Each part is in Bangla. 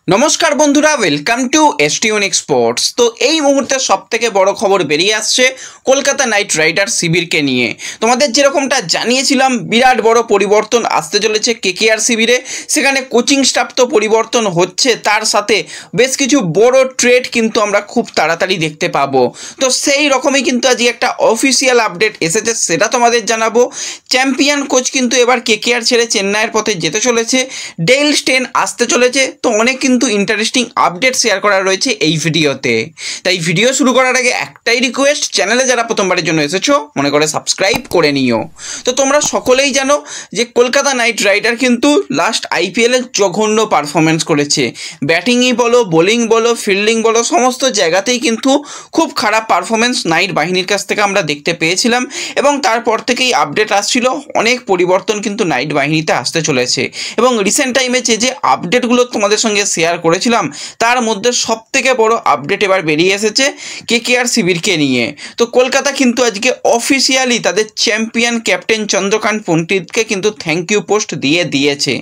নমস্কার বন্ধুরা, ওয়েলকাম টু এসটিউনিক স্পোর্টস। তো এই মুহূর্তে সবথেকে বড় খবর বেরিয়ে আসছে কলকাতা নাইট রাইডার্স শিবিরকে নিয়ে। তোমাদের যেরকমটা জানিয়েছিলাম, বিরাট বড় পরিবর্তন আসতে চলেছে কেকেআর শিবিরে। সেখানে কোচিং স্টাফ তো পরিবর্তন হচ্ছে, তার সাথে বেশ কিছু বড় ট্রেড কিন্তু আমরা খুব তাড়াতাড়ি দেখতে পাবো। তো সেই রকমই কিন্তু আজকে একটা অফিসিয়াল আপডেট এসেছে, সেটা তোমাদের জানাবো। চ্যাম্পিয়ন কোচ কিন্তু এবার কেকেআর ছেড়ে চেন্নাইয়ের পথে যেতে চলেছে। ডেল স্টেন আসতে চলেছে। তো অনেক কিন্তু ইন্টারেস্টিং আপডেট শেয়ার করা রয়েছে এই ভিডিওতে। তাই ভিডিও শুরু করার আগে একটাই রিকোয়েস্ট, চ্যানেলে যারা প্রথমবারের জন্য এসেছো মনে করে সাবস্ক্রাইব করে নিও। তো তোমরা সকলেই জানো যে কলকাতা নাইট রাইডার কিন্তু লাস্ট আইপিএলে জঘন্য পারফরমেন্স করেছে। ব্যাটিংই বলো, বোলিং বলো, ফিল্ডিং বলো, সমস্ত জায়গাতেই কিন্তু খুব খারাপ পারফরমেন্স নাইট বাহিনীর কাছ থেকে আমরা দেখতে পেয়েছিলাম। এবং তারপর থেকেই আপডেট আসছিল, অনেক পরিবর্তন কিন্তু নাইট বাহিনীতে আসতে চলেছে। এবং রিসেন্ট টাইমে যে আপডেটগুলো তোমাদের সঙ্গে শেয়ার করেছিলাম, তার মধ্যে সবথেকে বড় আপডেট এবার বেরিয়ে এসেছে কেকেআর শিবিরকে নিয়ে। তো কলকাতা কিন্তু আজকে অফিসিয়ালি তাদের চ্যাম্পিয়ন ক্যাপ্টেন চন্দ্রকান্ত পণ্ডিতকে কিন্তু থ্যাংক ইউ পোস্ট দিয়েছে।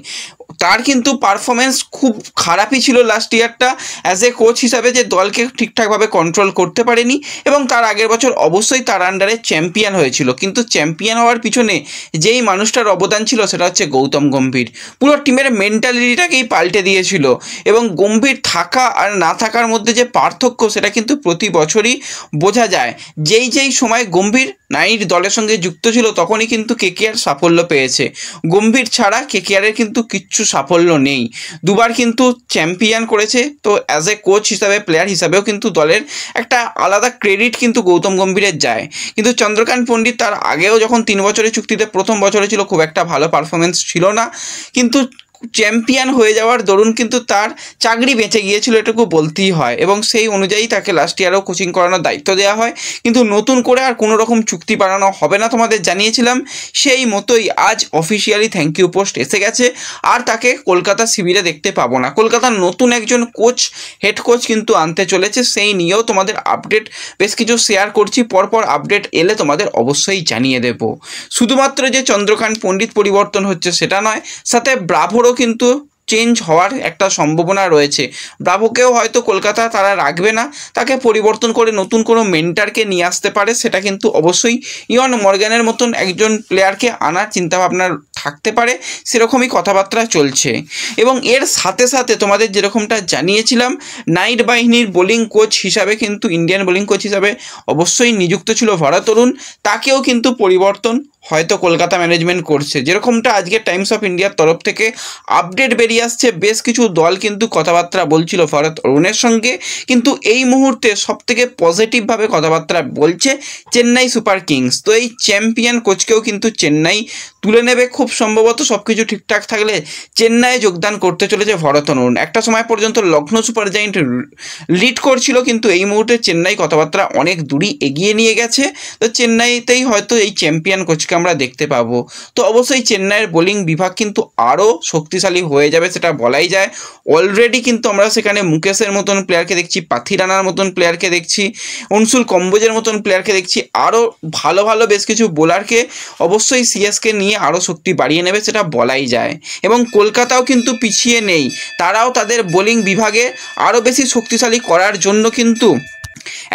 তার কিন্তু পারফরমেন্স খুব খারাপই ছিল লাস্ট ইয়ারটা অ্যাজ এ কোচ হিসাবে, যে দলকে ঠিকঠাকভাবে কন্ট্রোল করতে পারেনি। এবং তার আগের বছর অবশ্যই তার আন্ডারে চ্যাম্পিয়ন হয়েছিল, কিন্তু চ্যাম্পিয়ন হওয়ার পিছনে যেই মানুষটার অবদান ছিল সেটা হচ্ছে গৌতম গম্ভীর। পুরো টিমের মেন্টালিটিটাকেই পাল্টে দিয়েছিল। এবং গম্ভীর থাকা আর না থাকার মধ্যে যে পার্থক্য, সেটা কিন্তু প্রতি বছরই বোঝা যায়। যেই সময় গম্ভীর নাইট দলের সঙ্গে যুক্ত ছিল, তখনই কিন্তু কেকেআর সাফল্য পেয়েছে। গম্ভীর ছাড়া কেকেআরের কিন্তু কিচ্ছু সাফল্য নেই। দুবার কিন্তু চ্যাম্পিয়ন করেছে। তো অ্যাজ এ কোচ হিসাবে, প্লেয়ার হিসাবেও কিন্তু দলের একটা আলাদা ক্রেডিট কিন্তু গৌতম গম্ভীরের যায়। কিন্তু চন্দ্রকান্ত পণ্ডিত তার আগেও যখন 3 বছরের চুক্তিতে প্রথম বছরে ছিল, খুব একটা ভালো পারফরমেন্স ছিল না। কিন্তু চ্যাম্পিয়ন হয়ে যাওয়ার দরুন কিন্তু তার চাকরি বেঁচে গিয়েছিল, এটুকু বলতেই হয়। এবং সেই অনুযায়ী তাকে লাস্ট ইয়ারেও কোচিং করানোর দায়িত্ব দেওয়া হয়। কিন্তু নতুন করে আর কোনো রকম চুক্তি বাড়ানো হবে না, তোমাদের জানিয়েছিলাম। সেই মতোই আজ অফিসিয়ালি থ্যাংক ইউ পোস্ট এসে গেছে। আর তাকে কলকাতা শিবিরে দেখতে পাবো না। কলকাতার নতুন একজন কোচ, হেড কোচ কিন্তু আনতে চলেছে। সেই নিয়েও তোমাদের আপডেট বেশ কিছু শেয়ার করছি। পরপর আপডেট এলে তোমাদের অবশ্যই জানিয়ে দেব। শুধুমাত্র যে চন্দ্রকান্ত পণ্ডিত পরিবর্তন হচ্ছে সেটা নয়, সাথে ব্রাভোরও কিন্তু চেঞ্জ হওয়ার একটা সম্ভাবনা রয়েছে। ব্রাভোকেও হয়তো কলকাতা তারা রাখবে না, তাকে পরিবর্তন করে নতুন কোনো মেন্টারকে নিয়ে আসতে পারে। সেটা কিন্তু অবশ্যই ইয়ন মর্গ্যানের মতন একজন প্লেয়ারকে আনার চিন্তাভাবনা থাকতে পারে, সেরকমই কথাবার্তা চলছে। এবং এর সাথে সাথে তোমাদের যেরকমটা জানিয়েছিলাম, নাইট বাহিনীর বোলিং কোচ হিসাবে কিন্তু, ইন্ডিয়ান বোলিং কোচ হিসাবে অবশ্যই নিযুক্ত ছিল ভরত অরুণ। তাকেও কিন্তু পরিবর্তন হয়তো কলকাতা ম্যানেজমেন্ট করছে। যেরকমটা আজকে টাইমস অফ ইন্ডিয়ার তরফ থেকে আপডেট বেরিয়ে আসছে, বেশ কিছু দল কিন্তু কথাবার্তা বলছিল ভরত অরুণের সঙ্গে। কিন্তু এই মুহূর্তে সবথেকে পজিটিভভাবে কথাবার্তা বলছে চেন্নাই সুপার কিংস। তো এই চ্যাম্পিয়ন কোচকেও কিন্তু চেন্নাই তুলে নেবে খুব সম্ভবত, সব কিছু ঠিকঠাক থাকলে। চেন্নাইয়ে যোগদান করতে চলেছে ভরত অরুণ। একটা সময় পর্যন্ত লখনৌ সুপার জায়েন্ট লিড করছিল, কিন্তু এই মুহূর্তে চেন্নাই কথাবার্তা অনেক দূরই এগিয়ে নিয়ে গেছে। তো চেন্নাইতেই হয়তো এই চ্যাম্পিয়ন কোচকে আমরা দেখতে পাবো। তো অবশ্যই চেন্নাইয়ের বোলিং বিভাগ কিন্তু আরও শক্তিশালী হয়ে যাবে, সেটা বলাই যায়। অলরেডি কিন্তু আমরা সেখানে মুকেশের মতন প্লেয়ারকে দেখছি, পাথি রানার মতন প্লেয়ারকে দেখছি, অনসুল কম্বোজের মতন প্লেয়ারকে দেখছি। আরও ভালো ভালো বেশ কিছু বোলারকে অবশ্যই সিএসকে নিয়ে আরও শক্তি বাড়িয়ে নেবে, সেটা বলাই যায়। এবং কলকাতাও কিন্তু পিছিয়ে নেই, তারাও তাদের বোলিং বিভাগে আরও বেশি শক্তিশালী করার জন্য কিন্তু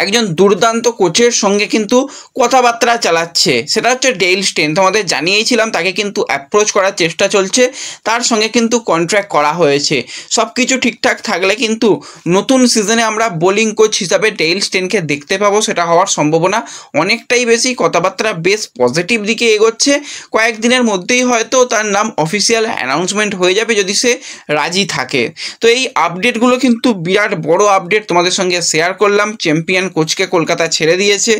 একজন দুর্দান্ত কোচের সঙ্গে কিন্তু কথাবার্তা চালাচ্ছে, সেটা হচ্ছে ডেল স্টেন। তোমাদের জানিয়েছিলাম তাকে কিন্তু অ্যাপ্রোচ করার চেষ্টা চলছে, তার সঙ্গে কিন্তু কন্ট্রাক্ট করা হয়েছে। সব কিছু ঠিকঠাক থাকলে কিন্তু নতুন সিজনে আমরা বোলিং কোচ হিসাবে ডেল স্টেনকে দেখতে পাবো, সেটা হওয়ার সম্ভাবনা অনেকটাই বেশি। কথাবার্তা বেশ পজিটিভ দিকে এগোচ্ছে। কয়েকদিনের মধ্যেই হয়তো তার নাম অফিসিয়াল অ্যানাউন্সমেন্ট হয়ে যাবে, যদি সে রাজি থাকে। তো এই আপডেটগুলো কিন্তু বিরাট বড় আপডেট তোমাদের সঙ্গে শেয়ার করলাম। চ্যাম্পিয়ন কোচকে কলকাতা ছেড়ে দিয়েছে,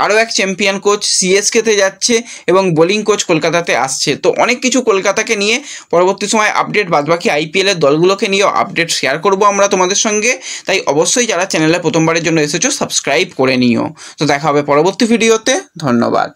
আরও এক চ্যাম্পিয়ন কোচ সিএসকেতে যাচ্ছে এবং বোলিং কোচ কলকাতাতে আসছে। তো অনেক কিছু কলকাতাকে নিয়ে পরবর্তী সময় আপডেট, বাদবাকি আইপিএলের দলগুলোকে নিয়েও আপডেট শেয়ার করব আমরা তোমাদের সঙ্গে। তাই অবশ্যই যারা চ্যানেলে প্রথমবারের জন্য এসেছো সাবস্ক্রাইব করে নিও। তো দেখা হবে পরবর্তী ভিডিওতে। ধন্যবাদ।